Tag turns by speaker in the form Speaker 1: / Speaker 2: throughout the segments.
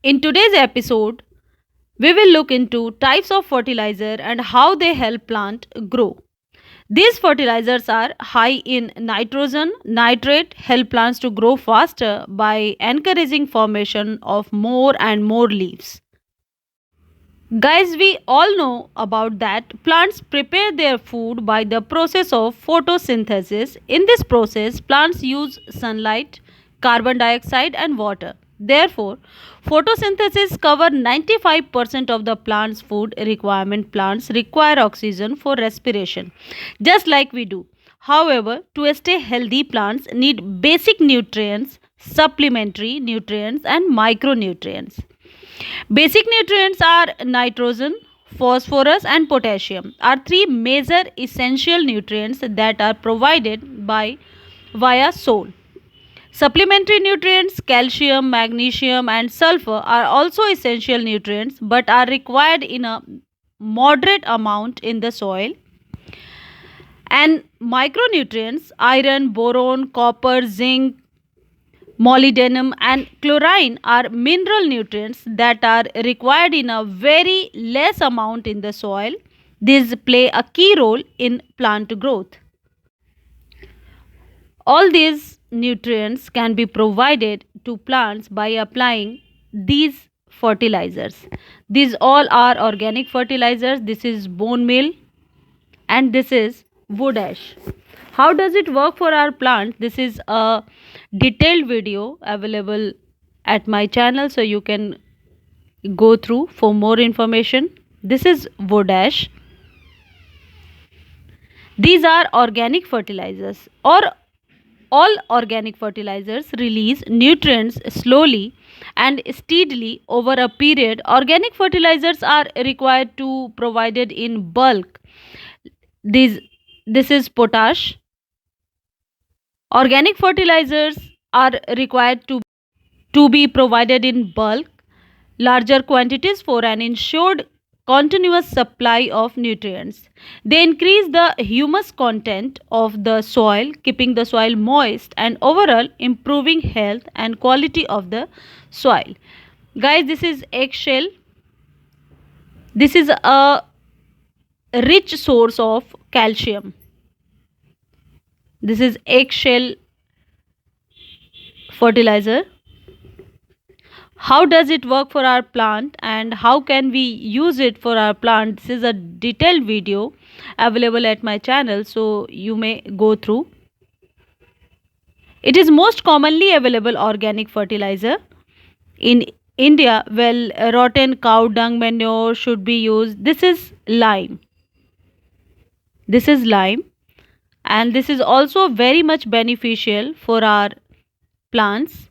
Speaker 1: In today's episode, we will look into types of fertilizer and how they help plant grow. These fertilizers are high in nitrogen, nitrate help plants to grow faster by encouraging formation of more and more leaves. Guys, we all know about that plants prepare their food by the process of photosynthesis. In this process, plants use sunlight, carbon dioxide and water. Therefore, photosynthesis cover 95% of the plant's food requirement. Plants require oxygen for respiration, just like we do. However, to stay healthy, plants need basic nutrients, supplementary nutrients and micronutrients. Basic nutrients are nitrogen, phosphorus, and potassium are three major essential nutrients that are provided by via soil. Supplementary nutrients, calcium, magnesium, and sulfur are also essential nutrients but are required in a moderate amount in the soil. And micronutrients, iron, boron, copper, zinc, molybdenum and chlorine are mineral nutrients that are required in a very less amount in the soil. These play a key role in plant growth. All these nutrients can be provided to plants by applying these fertilizers. These all are organic fertilizers. This is bone meal and this is wood ash. How does it work for our plant? This is a detailed video available at my channel, so you can go through for more information. This is wood ash. These are organic fertilizers, or all organic fertilizers release nutrients slowly and steadily over a period. Organic fertilizers are required to provided in bulk. These this is potash. Organic fertilizers are required to be provided in bulk, larger quantities for an ensured continuous supply of nutrients. They increase the humus content of the soil, keeping the soil moist and overall improving health and quality of the soil. Guys, this is eggshell. This is a rich source of calcium. This is eggshell fertilizer. How does it work for our plant and how can we use it for our plant? This is a detailed video available at my channel, so you may go through. It is most commonly available organic fertilizer in India. Well, rotten cow dung manure should be used. This is lime. This is lime, and this is also very much beneficial for our plants.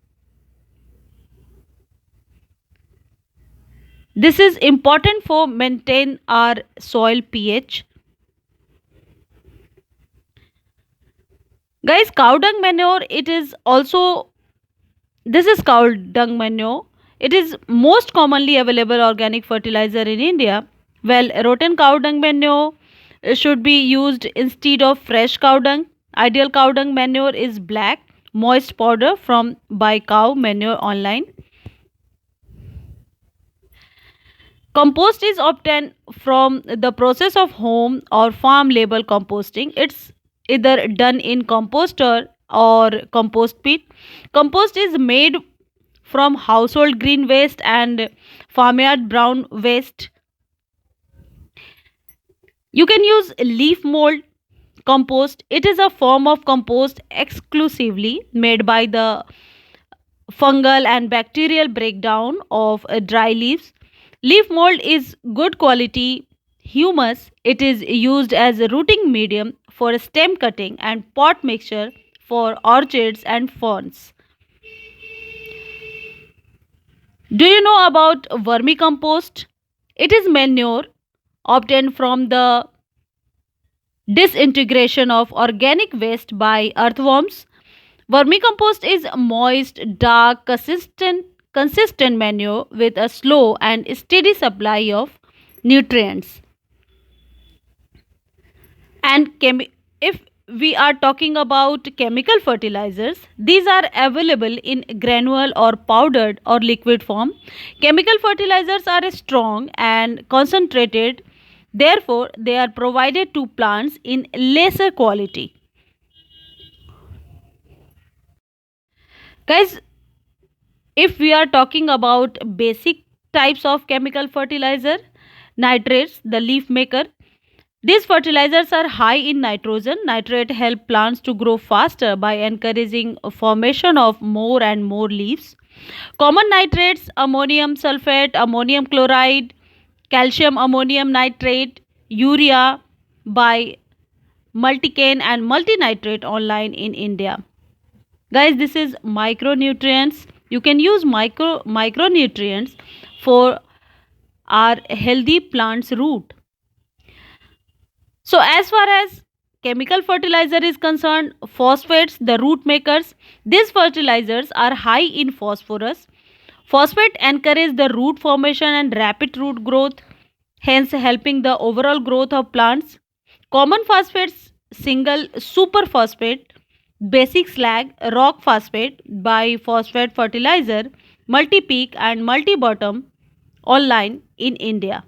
Speaker 1: This is important for maintain our soil pH. Guys, cow dung manure, it is also, this is cow dung manure. It is most commonly available organic fertilizer in India. Well, rotten cow dung manure should be used instead of fresh cow dung. Ideal cow dung manure is black, moist powder from buy cow manure online. Compost is obtained from the process of home or farm label composting. It's either done in composter or compost pit. Compost is made from household green waste and farmyard brown waste. You can use leaf mold compost. It is a form of compost exclusively made by the fungal and bacterial breakdown of dry leaves. Leaf mold is good quality humus. It is used as a rooting medium for stem cutting and pot mixture for orchids and ferns. Do you know about vermicompost? It is manure obtained from the disintegration of organic waste by earthworms. Vermicompost is moist, dark, consistent manure with a slow and steady supply of nutrients. And if we are talking about chemical fertilizers, these are available in granule or powdered or liquid form. Chemical fertilizers are strong and concentrated, therefore, they are provided to plants in lesser quality. Guys, if we are talking about basic types of chemical fertilizer, nitrates, the leaf maker, these fertilizers are high in nitrogen. Nitrate help plants to grow faster by encouraging formation of more and more leaves. Common nitrates: ammonium sulfate, ammonium chloride, calcium ammonium nitrate, urea by Multicane and multinitrate online in India. Guys, this is micronutrients. You can use micronutrients for our healthy plant's root. So, as far as chemical fertilizer is concerned, phosphates, the root makers, these fertilizers are high in phosphorus. Phosphate encourage the root formation and rapid root growth, hence helping the overall growth of plants. Common phosphates: single superphosphate, basic slag, rock phosphate, biphosphate fertilizer, multi-peak and multi-bottom online in India.